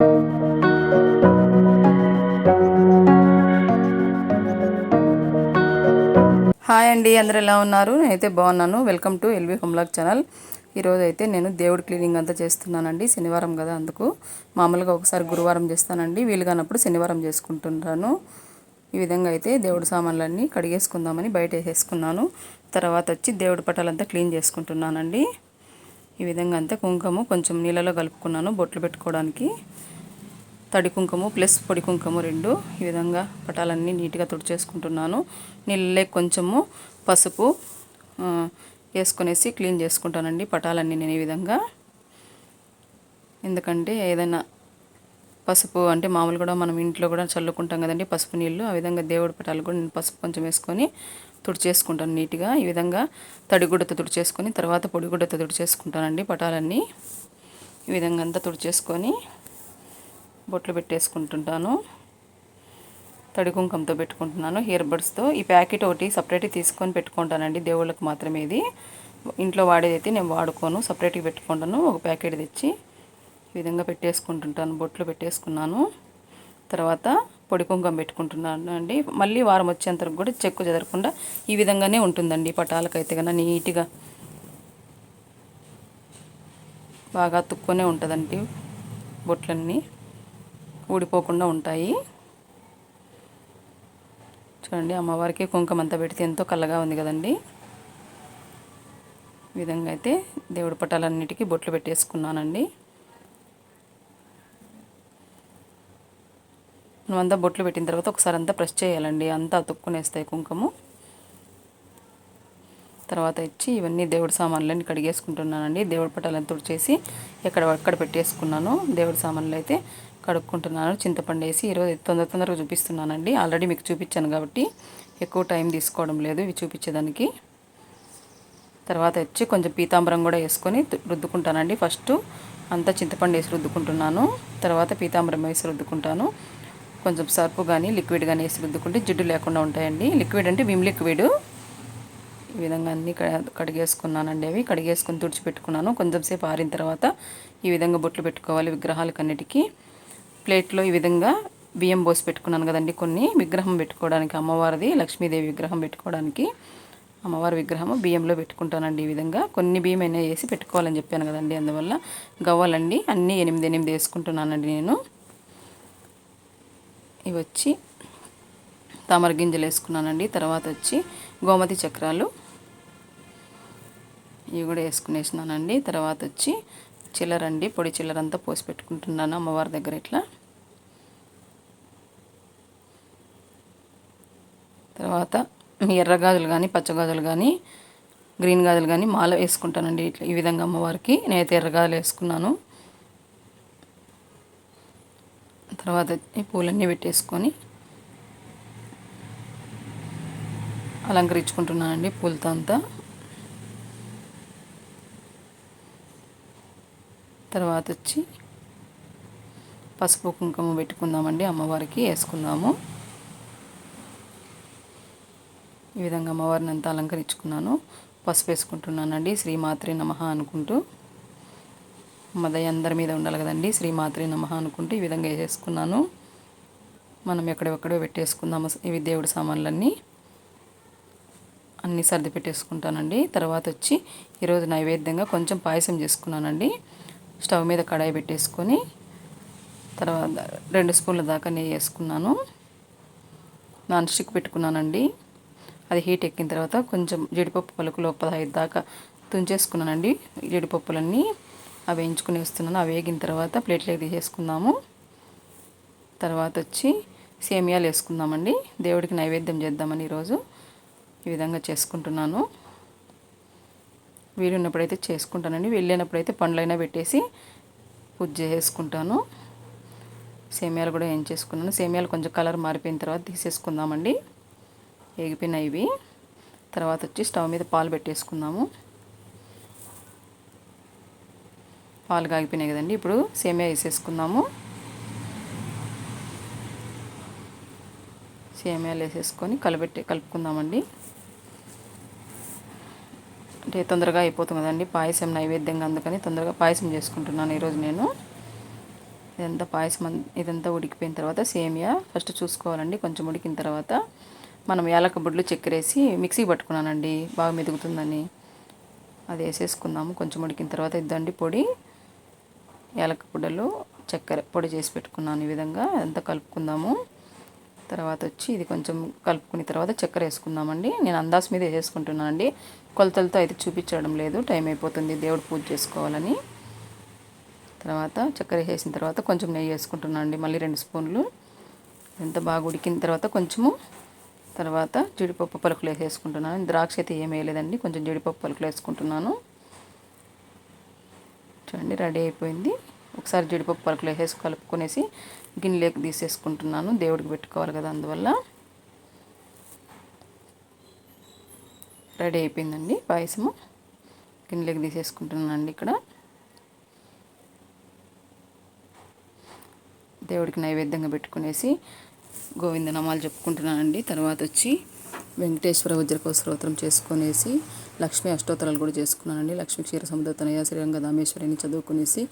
Hi అండి, అందరూ ఎలా ఉన్నారు? నేనైతే బాగున్నాను. Welcome to LV home log channel. ఈరోజు అయితే నేను దేవుడి క్లీనింగ్ అంతా చేస్తున్నానండి. శనివారం కదా, అందుకు మామూలుగా ఒకసారి గురువారం చేస్తానండి, వీలుగానప్పుడు శనివారం చేసుకుంటుంటాను. ఈ విధంగా అయితే దేవుడి సామాన్లన్నీ కడిగేసుకుందామని బయట వేసేసుకున్నాను. తర్వాత వచ్చి దేవుడి పటాలంతా క్లీన్ చేసుకుంటున్నానండి. ఈ విధంగా అంతా కుంకుమ కొంచెం నీళ్ళలో కలుపుకున్నాను బొట్లు పెట్టుకోవడానికి. తడి కుంకుమ ప్లస్ పొడి కుంకుమ రెండు. ఈ విధంగా పటాలన్నీ నీట్గా తుడిచేసుకుంటున్నాను. నీళ్ళే కొంచెము పసుపు వేసుకునేసి క్లీన్ చేసుకుంటానండి పటాలన్నీ నేను ఈ విధంగా. ఎందుకంటే ఏదైనా పసుపు అంటే మామూలు కూడా మనం ఇంట్లో కూడా చల్లుకుంటాం కదండి పసుపు నీళ్ళు. ఆ విధంగా దేవుడి పటాలు కూడా నేను పసుపు కొంచెం వేసుకొని తుడిచేసుకుంటాను నీట్గా. ఈ విధంగా తడిగుడ్డతో తుడిచేసుకొని తర్వాత పొడిగుడ్డతో తుడిచేసుకుంటానండి పటాలన్నీ. ఈ విధంగా అంతా తుడిచేసుకొని బొట్లు పెట్టేసుకుంటుంటాను. తడి కుంకంతో పెట్టుకుంటున్నాను హెయిర్ బడ్స్తో. ఈ ప్యాకెట్ ఒకటి సపరేట్ తీసుకొని పెట్టుకుంటానండి, దేవుళ్ళకి మాత్రమే. ఇది ఇంట్లో వాడేదైతే నేను వాడుకోను, సపరేట్గా పెట్టుకుంటాను. ఒక ప్యాకెట్ తెచ్చి ఈ విధంగా పెట్టేసుకుంటుంటాను. బొట్లు పెట్టేసుకున్నాను. తర్వాత పొడి కుంకం పెట్టుకుంటున్నాను అండి. మళ్ళీ వారం వచ్చేంతరకు కూడా చెక్కు చెదరకుండా ఈ విధంగానే ఉంటుందండి పటాలకైతే కన్నా. నీట్గా బాగా తుక్కునే ఉంటుందండి, బొట్లన్నీ ఊడిపోకుండా ఉంటాయి. చూడండి, అమ్మవారికి కుంకుమ అంతా పెడితే ఎంతో కళ్ళగా ఉంది కదండి. ఈ విధంగా అయితే దేవుడి పటాలన్నిటికీ బొట్లు పెట్టేసుకున్నానండి. మనం అంతా బొట్లు పెట్టిన తర్వాత ఒకసారి అంతా ప్రెస్ చేయాలండి, అంతా అతుక్కునేస్తాయి కుంకుమ. తర్వాత ఇచ్చి ఇవన్నీ దేవుడి సామాన్లన్నీ కడిగేసుకుంటున్నానండి. దేవుడి పటాలను తుడిచేసి ఎక్కడ పెట్టేసుకున్నాను. దేవుడి సామాన్లు అయితే కడుక్కుంటున్నాను. చింతపండు వేసి ఈరోజు తొందరగా చూపిస్తున్నానండి. ఆల్రెడీ మీకు చూపించాను కాబట్టి ఎక్కువ టైం తీసుకోవడం లేదు ఇవి చూపించేదానికి. తర్వాత వచ్చి కొంచెం పీతాంబరం కూడా వేసుకొని రుద్దుకుంటానండి. ఫస్ట్ అంతా చింతపండు వేసి రుద్దుకుంటున్నాను, తర్వాత పీతాంబరం వేసి రుద్దుకుంటాను. కొంచెం సర్పు కానీ లిక్విడ్ కానీ వేసి రుద్దుకుంటే జిడ్డు లేకుండా ఉంటాయండి. లిక్విడ్ అంటే విమ్ లిక్విడ్. ఈ విధంగా అన్నీ కడిగేసుకున్నానండి. అవి కడిగేసుకొని తుడిచిపెట్టుకున్నాను. కొంచెం సేపు ఆరిన తర్వాత ఈ విధంగా బొట్లు పెట్టుకోవాలి విగ్రహాలకన్నిటికీ. ప్లేట్లో ఈ విధంగా బియ్యం పోసి పెట్టుకున్నాను కదండి, కొన్ని విగ్రహం పెట్టుకోవడానికి, అమ్మవారిది లక్ష్మీదేవి విగ్రహం పెట్టుకోవడానికి. అమ్మవారి విగ్రహము బియ్యంలో పెట్టుకుంటానండి. ఈ విధంగా కొన్ని బియ్యం అయినా వేసి పెట్టుకోవాలని చెప్పాను కదండి, అందువల్ల గవ్వలండి అన్నీ 8 వేసుకుంటున్నానండి నేను. ఇవి వచ్చి తామర గింజలు వేసుకున్నానండి. తర్వాత వచ్చి గోమతి చక్రాలు ఇవి కూడా వేసుకునేసినానండి. తర్వాత వచ్చి చిల్లరండి, పొడి చిల్లరంతా పోసి పెట్టుకుంటున్నాను అమ్మవారి దగ్గర ఇట్లా. తర్వాత ఎర్ర గాజులు కానీ పచ్చ గాజులు కానీ గ్రీన్ గాజులు కానీ మాల వేసుకుంటానండి ఇట్లా ఈ విధంగా అమ్మవారికి. నేనైతే ఎర్ర గాజులు వేసుకున్నాను. తర్వాత ఈ పూలన్నీ పెట్టేసుకొని అలంకరించుకుంటున్నానండి పూలతో అంతా. తర్వాత వచ్చి పసుపు కుంకుమ పెట్టుకుందామండి, అమ్మవారికి వేసుకుందాము. ఈ విధంగా అమ్మవారిని అంతా అలంకరించుకున్నాను. పసుపు వేసుకుంటున్నానండి. శ్రీమాత్రే నమః అనుకుంటూ, మదయ అందరి మీద ఉండాలి కదండి, శ్రీమాత్రే నమః అనుకుంటూ ఈ విధంగా వేసేసుకున్నాను. మనం ఎక్కడెక్కడో పెట్టేసుకుందాము ఇవి దేవుడి సామాన్లన్నీ. అన్నీ సర్ది పెట్టేసుకుంటానండి. తర్వాత వచ్చి ఈరోజు నైవేద్యంగా కొంచెం పాయసం చేసుకున్నానండి. స్టవ్ మీద కడాయి పెట్టేసుకొని తర్వాత 2 స్పూన్ల దాకా నెయ్యి వేసుకున్నాను. నాన్ స్టిక్ పెట్టుకున్నానండి. అది హీట్ ఎక్కిన తర్వాత కొంచెం జీడిపప్పు పలుకులు 15 దాకా తుంచేసుకున్నానండి. జీడిపప్పులన్నీ అవి వేయించుకుని వేస్తున్నాను. అవి వేగిన తర్వాత ప్లేట్లోకి తీసేసుకుందాము. తర్వాత వచ్చి సేమియాలు వేసుకుందామండి. దేవుడికి నైవేద్యం చేద్దామని ఈరోజు ఈ విధంగా చేసుకుంటున్నాను. వీలు ఉన్నప్పుడైతే చేసుకుంటానండి, వెళ్ళినప్పుడైతే పండ్లైనా పెట్టేసి పూజ చేసుకుంటాను. సేమియాలు కూడా ఏం చేసుకున్నాను. సేమియాలు కొంచెం కలర్ మారిపోయిన తర్వాత తీసేసుకుందామండి. వేగిపోయినాయి ఇవి. తర్వాత వచ్చి స్టవ్ మీద పాలు పెట్టేసుకుందాము. పాలు కాగిపోయినాయి కదండి, ఇప్పుడు సేమియా వేసేసుకుందాము. సేమియాలు వేసేసుకొని కలుపుకుందామండి. అంటే తొందరగా అయిపోతుంది కదండి పాయసం నైవేద్యంగా, అందుకని తొందరగా పాయసం చేసుకుంటున్నాను ఈరోజు నేను. ఇదంతా పాయసం ఇదంతా ఉడికిపోయిన తర్వాత సేమియా ఫస్ట్ చూసుకోవాలండి. కొంచెం ఉడికిన తర్వాత మనం యాలక బుడ్లు చక్కెర వేసి మిక్సీ పట్టుకున్నానండి, బాగా మెదుగుతుందని. అది వేసేసుకున్నాము. కొంచెం ఉడికిన తర్వాత ఇద్దండి పొడి, యాలక బుడ్డలు, చక్కెర పొడి చేసి పెట్టుకున్నాను. ఈ విధంగా అంతా కలుపుకుందాము. తర్వాత వచ్చి ఇది కొంచెం కలుపుకున్న తర్వాత చక్కెర వేసుకుందామండి. నేను అందాజ మీద వేసుకుంటున్నాను అండి, కొలతలతో అయితే చూపించడం లేదు, టైం అయిపోతుంది దేవుడు పూజ చేసుకోవాలని. తర్వాత చక్కెర వేసిన తర్వాత కొంచెం నెయ్యి వేసుకుంటున్నాను అండి, మళ్ళీ 2 స్పూన్లు. ఎంత బాగా ఉడికిన తర్వాత కొంచెము తర్వాత జీడిపప్పు పలుకులు వేసుకుంటున్నాను. ద్రాక్ష అయితే ఏం వేయలేదండి, కొంచెం జీడిపప్పు పలుకులు వేసుకుంటున్నాను. చూడండి రెడీ అయిపోయింది. ఒకసారి జీడిపప్పు పలుకులు వేసి కలుపుకొనేసి గిన్నెలోకి తీసేసుకుంటున్నాను, దేవుడికి పెట్టుకోవాలి కదా, అందువల్ల. రెడీ అయిపోయిందండి పాయసము. గిన్నెలోకి తీసేసుకుంటున్నానండి. ఇక్కడ దేవుడికి నైవేద్యంగా పెట్టుకునేసి గోవిందనామాలు చెప్పుకుంటున్నానండి. తర్వాత వచ్చి వెంకటేశ్వర వజ్రకవ స్తోత్రం చేసుకునేసి లక్ష్మీ అష్టోత్తరాలు కూడా చేసుకున్నానండి. లక్ష్మీ క్షీర సముద్ర తనయ శ్రీరంగ దామేశ్వరిని చదువుకునేసి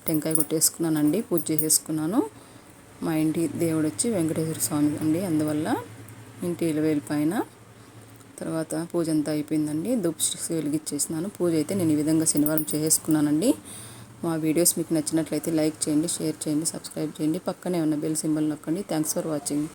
టెంకాయ కొట్టేసుకున్నానండి, పూజ చేసేసుకున్నాను. మా ఇంటి దేవుడు వచ్చి వెంకటేశ్వర స్వామి అండి, అందువల్ల ఇంటి ఇలవేలు పైన. తర్వాత పూజ అంతా అయిపోయిందండి, ధూప్ స్టిక్స్ వెలిగించేసినాను. పూజ అయితే నేను ఈ విధంగా శనివారం చేసుకున్నానండి. మా వీడియోస్ మీకు నచ్చినట్లయితే లైక్ చేయండి, షేర్ చేయండి, సబ్స్క్రైబ్ చేయండి, పక్కనే ఉన్న బెల్ సింబల్ నొక్కండి. Thanks for watching.